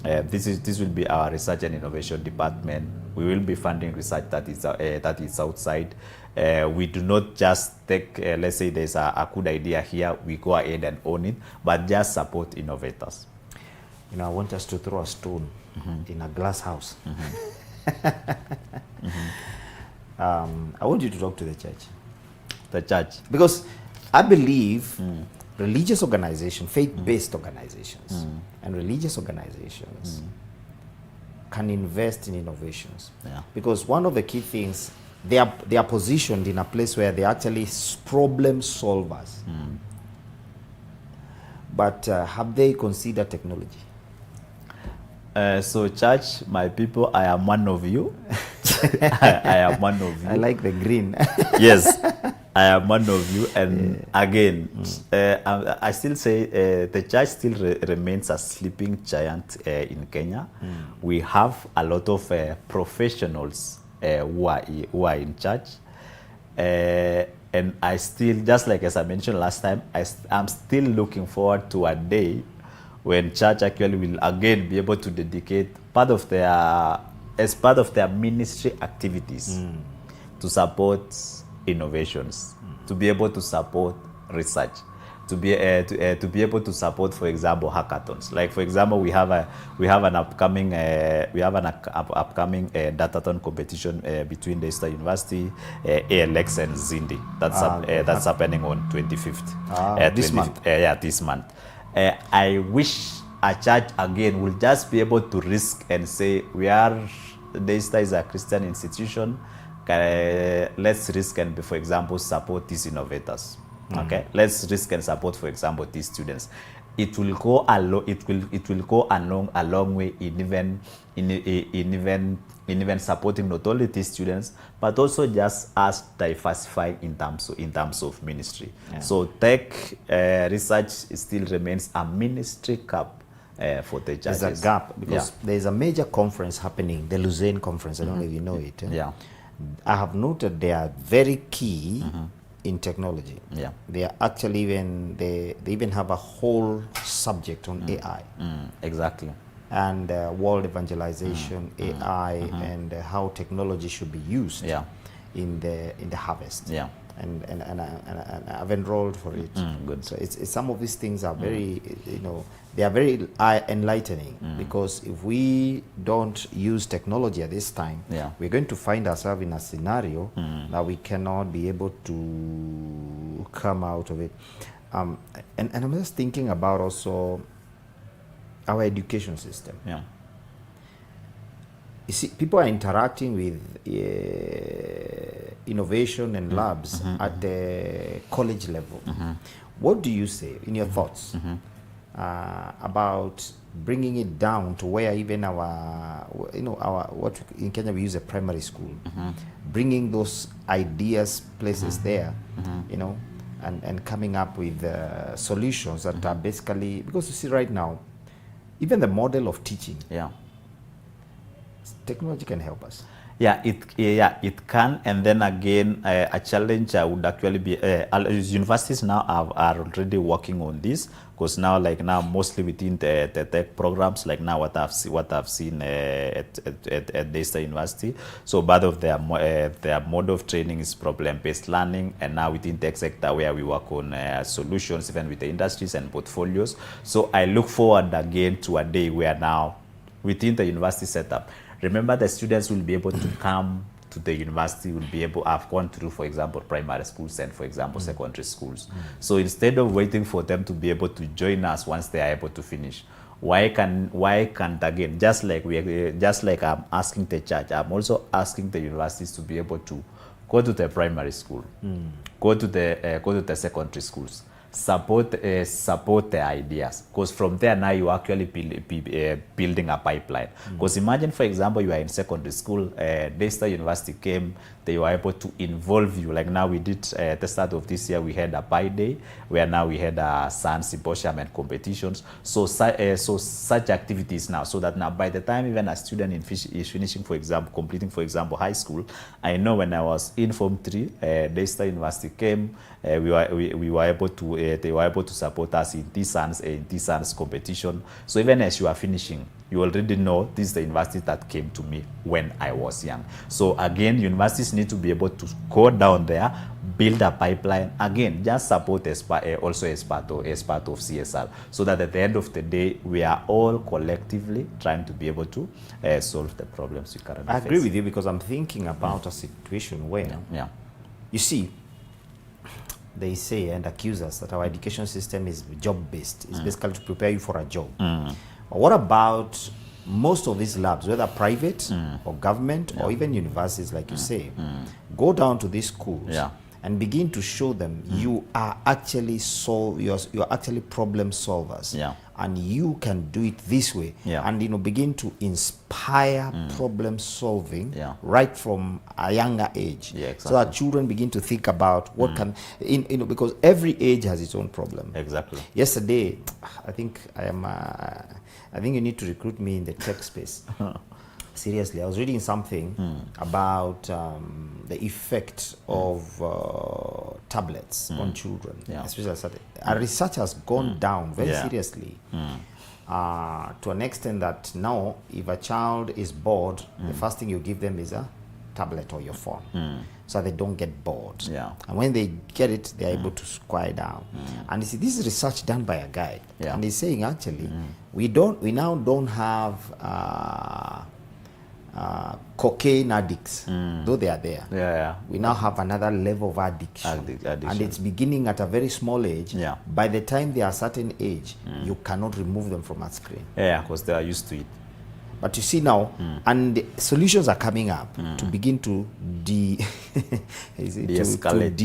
this will be our research and innovation department. We will be funding research that is outside. We do not just take, let's say there's a good idea here, we go ahead and own it, but just support innovators. You know, I want us to throw a stone in a glass house. I want you to talk to the church. The church. Because I believe religious organizations, faith-based organizations, and religious organizations can invest in innovations. Yeah. Because one of the key things, they are positioned in a place where they're actually problem solvers. But have they considered technology? So church, my people, I am one of you. I am one of you. I like the green. Yes, I am one of you. And again, I still say the church still remains a sleeping giant in Kenya. We have a lot of professionals who are in church. And I still, just like as I mentioned last time, I'm still looking forward to a day when church actually will again be able to dedicate part of their ministry activities to support innovations, to be able to support research, to be able to support, for example, hackathons. Like for example, we have an upcoming datathon competition between the Eastern University, ALX, and Zindi. That's happening on 25th. This month. This month. I wish a church again will just be able to risk and say, the Easter is a Christian institution. Let's risk and, for example, support these innovators. Okay, let's risk and support, for example, these students. It will go a long way in even supporting not only these students, but also just us diversifying in terms of ministry. Yeah. So tech research still remains a ministry gap for the churches. There's a gap because there's a major conference happening, the Lausanne conference. I don't know if you know it. Yeah, I have noted they are very key in technology. Yeah, they are actually they even have a whole subject on AI. Exactly. And world evangelization, AI, and how technology should be used in the harvest. Yeah. And I've enrolled for it. Good. So it's some of these things are very, they are very enlightening because if we don't use technology at this time, we're going to find ourselves in a scenario that we cannot be able to come out of it. And I'm just thinking about also our education system. Yeah. You see, people are interacting with innovation and labs at the college level. What do you say in your thoughts about bringing it down to where even our what in Kenya we use a primary school, bringing those ideas places there, and coming up with solutions that are basically, because you see right now, even the model of teaching, technology can help us. It can. And then again, a challenge would actually be universities now are already working on this, because now mostly within the tech programs, like now what I've seen at the Eastern University. So part of their mode of training is problem-based learning, and now within tech sector where we work on solutions even with the industries and portfolios. So I look forward again to a day where now within the university setup, remember, the students will be able to come to the university, will be able, have gone through, for example, primary schools and, for example, secondary schools. So instead of waiting for them to be able to join us once they are able to finish, why can't again, just like I'm asking the church, I'm also asking the universities to be able to go to the primary school, go to the secondary schools, support the ideas, because from there now you actually building a pipeline. Because imagine, for example, you are in secondary school, Daystar University came, they were able to involve you. Like now we did, at the start of this year, we had a Pi Day, where now we had a science symposium and competitions. So such activities now, so that now by the time even a student is finishing, for example, completing, for example, high school, I know when I was in Form 3, Daystar University came, they were able to support us in this science competition. So even as you are finishing, you already know this is the university that came to me when I was young. So again, universities need to be able to go down there, build a pipeline, again, just support also as part of CSR, so that at the end of the day, we are all collectively trying to be able to solve the problems we currently face. I agree with you, because I'm thinking about a situation where, you see, they say and accuse us that our education system is job-based. It's basically to prepare you for a job. What about most of these labs, whether private or government or even universities, like you say, go down to these schools and begin to show them you are actually you're actually problem solvers, and you can do it this way, and begin to inspire problem solving right from a younger age, so that children begin to think about what can, because every age has its own problem. Exactly. Yesterday, I think I think you need to recruit me in the tech space. Seriously, I was reading something about the effect of tablets on children, especially a research has gone down very seriously to an extent that now if a child is bored, the first thing you give them is a tablet or your phone, so they don't get bored. And when they get it, they're able to quiet down. And you see, this is research done by a guy, and he's saying actually we now don't have cocaine addicts, though they are there. We now have another level of addiction. And it's beginning at a very small age. By the time they are a certain age, you cannot remove them from a screen. Because they are used to it. But you see now, and the solutions are coming up to begin to de-escalate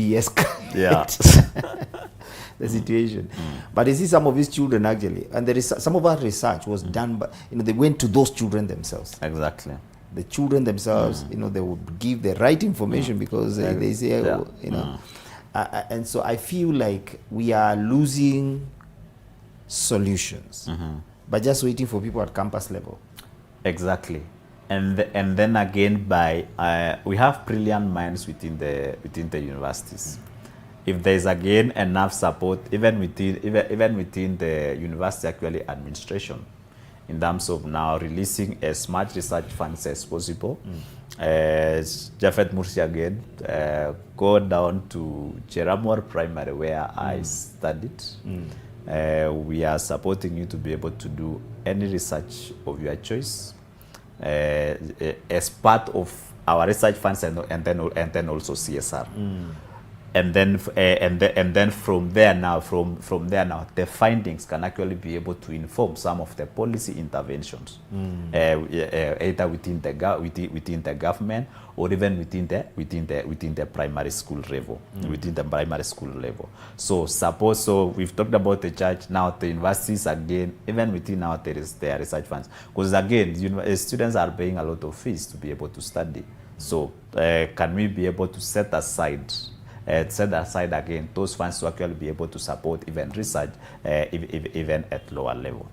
the situation. But you see some of these children actually, and some of our research was done by, they went to those children themselves. Exactly. The children themselves, they would give the right information because they say, and so I feel like we are losing solutions by just waiting for people at campus level. Exactly. And then again, we have brilliant minds within the universities. If there is again enough support, even within the university actually administration, in terms of now releasing as much research funds as possible. As Japheth Mursi again, go down to Cheramor Primary where I studied. We are supporting you to be able to do any research of your choice as part of our research funds and then also CSR. And then from there now, the findings can actually be able to inform some of the policy interventions, either within the government or even within the primary school level, So we've talked about the church. Now the universities again, even within now there is their research funds, because again, students are paying a lot of fees to be able to study. So can we be able to set aside again those funds to actually be able to support even research, even at lower level?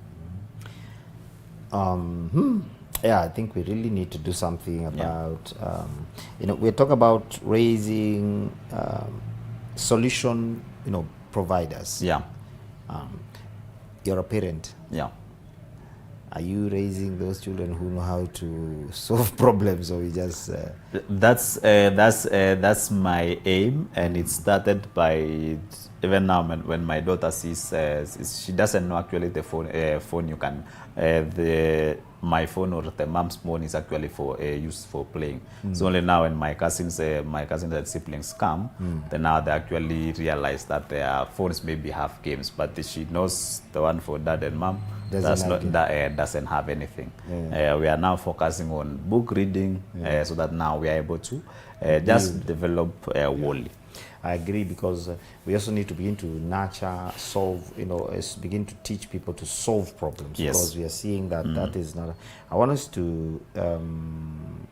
I think we really need to do something about, we're talking about raising solution, providers. You're a parent. Are you raising those children who know how to solve problems, or you just? That's my aim, and it started by even now when my daughter sees, she doesn't know actually the phone you can my phone or the mom's phone is actually for used for playing. So only now when my cousins and siblings come, then now they actually realize that their phones maybe have games, but she knows the one for dad and mom doesn't have anything. We are now focusing on book reading, so that now we are able to just develop Wally. I agree, because we also need to begin to nurture, solve, begin to teach people to solve problems. Yes. Because we are seeing that that is not. I want us to, I'm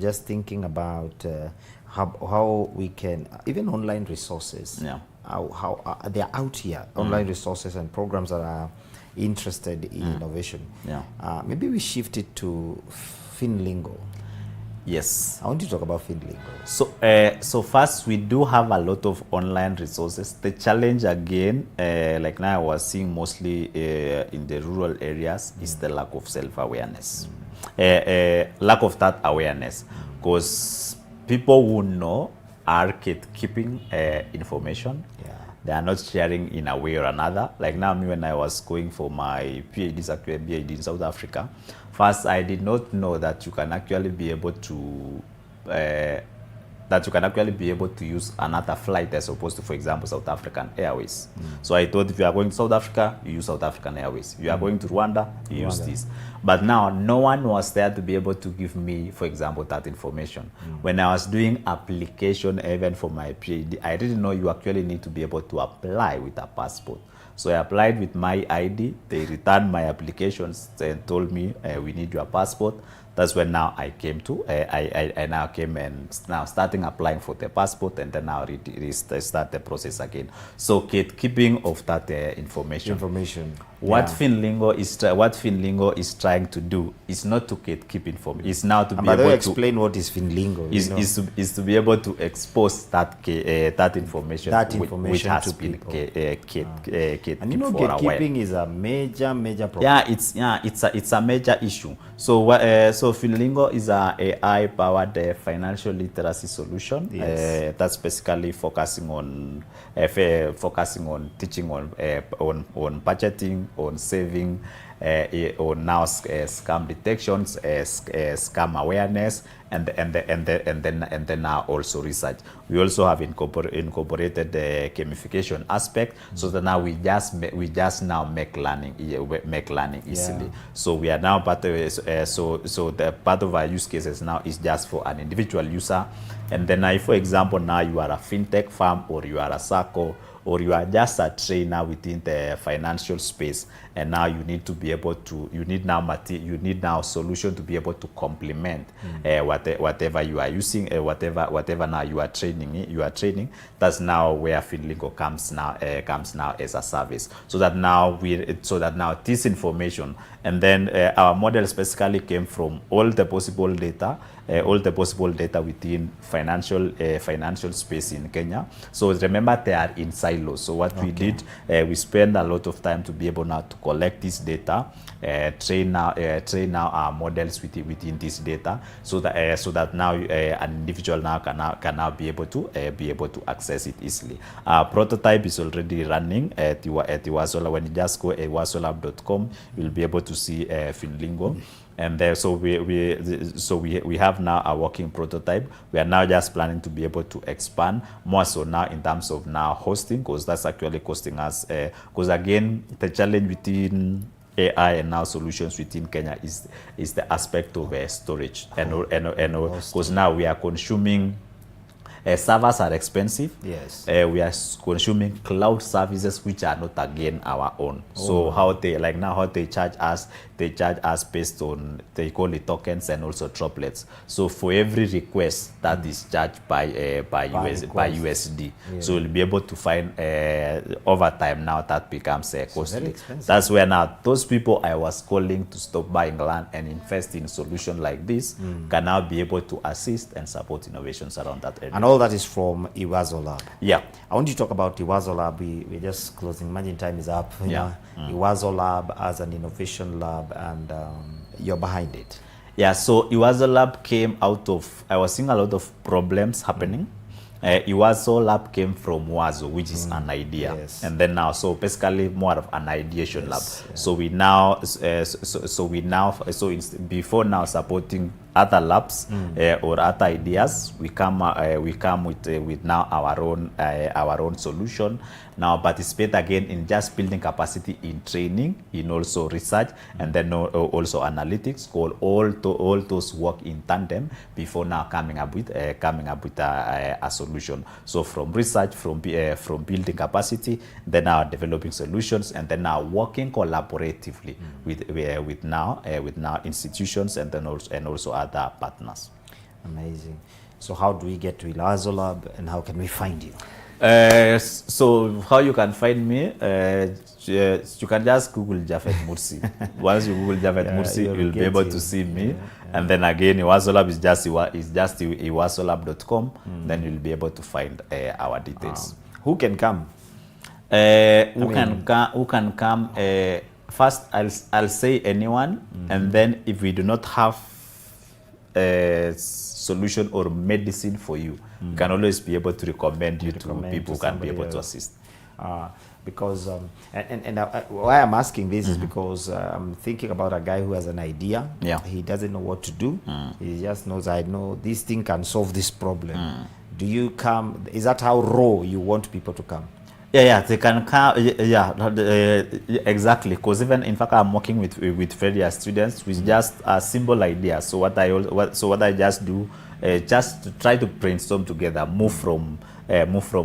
just thinking about how we can, even online resources. Yeah. How they are out here, online resources and programs that are interested in innovation. Yeah. Maybe we shift it to Finlingo. Yes. I want you to talk about Finlingo. So first, we do have a lot of online resources. The challenge again, like now I was seeing mostly in the rural areas, is the lack of self-awareness. Lack of that awareness, because people who know are keeping information. Yeah. They are not sharing in a way or another. Like now, me when I was going for my PhD in South Africa, first I did not know that you can actually be able to use another flight as opposed to, for example, South African Airways. So I thought if you are going to South Africa, you use South African Airways. If you are going to Rwanda, you use this. But now, no one was there to be able to give me, for example, that information. When I was doing application even for my PhD, I didn't know you actually need to be able to apply with a passport. So I applied with my ID. They returned my applications and told me, we need your passport. That's when now I came to, I now came and now starting applying for the passport, and then now start the process again. So keeping of that information. What Finlingo is trying to do is not to keep information. It's now to be able to explain what is Finlingo. Is to be able to expose that information. Which has to been people. and gatekeeping is a major problem. Yeah, it's a major issue. So Finlingo is a AI-powered financial literacy solution. Yes. That's basically focusing on teaching on budgeting, on saving, on now scam detections, scam awareness, and then now also research. We also have incorporated the gamification aspect, so that now we just now make learning easily. So we are now so the part of our use cases now is just for an individual user, and then if, for example, now you are a fintech firm, or you are a SACCO, or you are just a trainer within the financial space, and now you need to be able to, you need now a solution to be able to complement whatever you are using, whatever now you are training. That's now where Finlingo comes now as a service. So that now this information, and then our model specifically came from all the possible data within financial space in Kenya. So remember, they are in silos. So what we did, we spend a lot of time to be able now to collect this data, train now our models within this data, so that now an individual now can now be able to access it easily. Our prototype is already running at Iwasola. When you just go iwasolab.com, you'll be able to see Finlingo. And there, so we have now a working prototype. We are now just planning to be able to expand more so now in terms of now hosting, because that's actually costing us. Because again, the challenge within AI and now solutions within Kenya is the aspect of storage, and because now we are consuming. Servers are expensive. Yes. We are consuming cloud services which are not again our own. So how they charge us based on, they call it tokens and also droplets. So for every request that is charged by USD. Yeah. So we'll be able to find over time now that becomes costly. That's where now those people I was calling to stop buying land and invest in solution like this can now be able to assist and support innovations around that area. And all that is from Iwazo Lab. Yeah. I want you to talk about Iwazo Lab. We're just closing. Imagine time is up. Iwazo Lab as an innovation lab, and you're behind it. Yeah, so Iwazo Lab came out of, I was seeing a lot of problems happening. Iwazo Lab came from Wazo, which is an idea. Yes. And then now, so basically more of an ideation lab. Yeah. So we now, before now supporting other labs or other ideas, we come with now our own solution. Now participate again in just building capacity in training, in also research, and then also analytics. All those work in tandem before now coming up with a solution. So from research, from building capacity, then now developing solutions, and then now working collaboratively with now institutions and then also other partners. Amazing. So how do we get to Ilazo Lab, and how can we find you? So how you can find me, you can just Google Japheth Mursi. Once you Google Japheth Mursi, you'll be able to see me. And then again, Ilazo Lab is just iwazolab.com. Then you'll be able to find our details. Who can come? Who can come? First, I'll say anyone, and then if we do not have a solution or medicine for you, we can always be able to recommend you to people who can be able to assist. Because why I'm asking this is because I'm thinking about a guy who has an idea. Yeah. He doesn't know what to do. He just knows, I know this thing can solve this problem. Do you come? Is that how raw you want people to come? Yeah, they can come. Exactly. Because even in fact, I'm working with various students with just a simple idea. So what I just do, just to try to brainstorm together, move from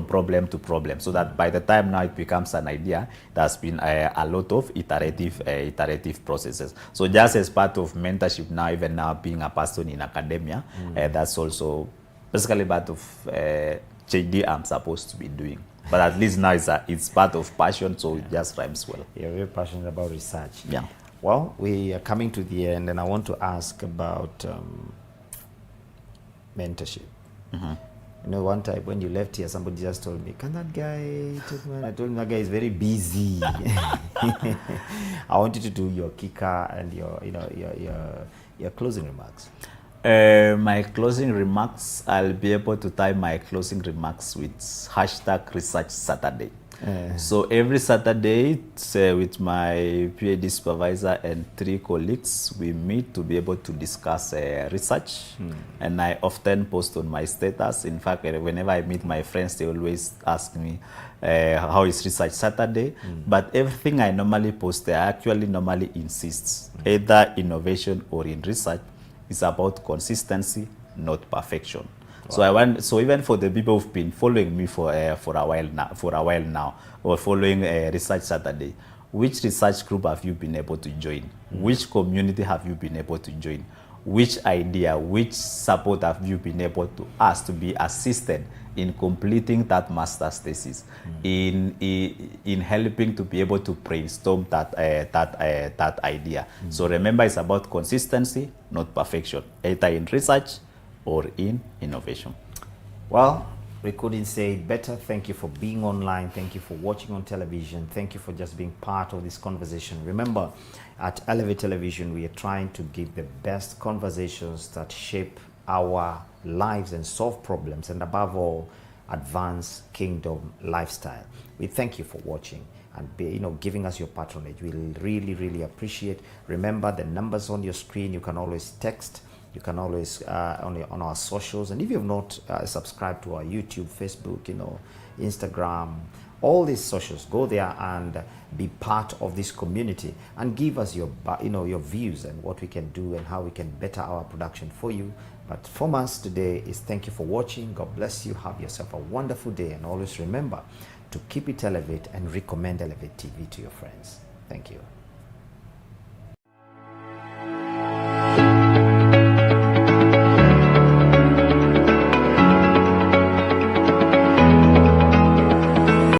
problem to problem, so that by the time now it becomes an idea, there's been a lot of iterative processes. So just as part of mentorship now, even now being a person in academia, that's also basically part of JD I'm supposed to be doing. But at least now it's part of passion, so it just rhymes well. You're very passionate about research. Yeah. Well, we are coming to the end, and I want to ask about mentorship. You know, one time when you left here, somebody just told me, "Can that guy take me?" I told him that guy is very busy. I want you to do your kicker and your closing remarks. My closing remarks, I'll be able to tie my closing remarks with #ResearchSaturday. So every Saturday, with my PhD supervisor and 3 colleagues, we meet to be able to discuss research. And I often post on my status. In fact, whenever I meet my friends, they always ask me, how is Research Saturday? But everything I normally post, I actually normally insist, either innovation or in research, is about consistency, not perfection. Wow. So even for the people who've been following me for a while now, or following Research Saturday, which research group have you been able to join? Which community have you been able to join? Which idea, which support have you been able to ask to be assisted in completing that master's thesis, in helping to be able to brainstorm that idea? So remember, it's about consistency, not perfection, either in research or in innovation. Well, we couldn't say it better. Thank you for being online. Thank you for watching on television. Thank you for just being part of this conversation. Remember, at Elevate Television, we are trying to give the best conversations that shape our lives and solve problems, and above all, advance kingdom lifestyle. We thank you for watching and giving us your patronage. We'll really appreciate. Remember, the numbers on your screen. You can always text. You can always on our socials, and if you have not subscribed to our YouTube, Facebook, Instagram, all these socials, go there and be part of this community and give us your views and what we can do and how we can better our production for you. But from us today is thank you for watching. God bless you. Have yourself a wonderful day, and always remember to keep it Elevate and recommend Elevate TV to your friends. Thank you.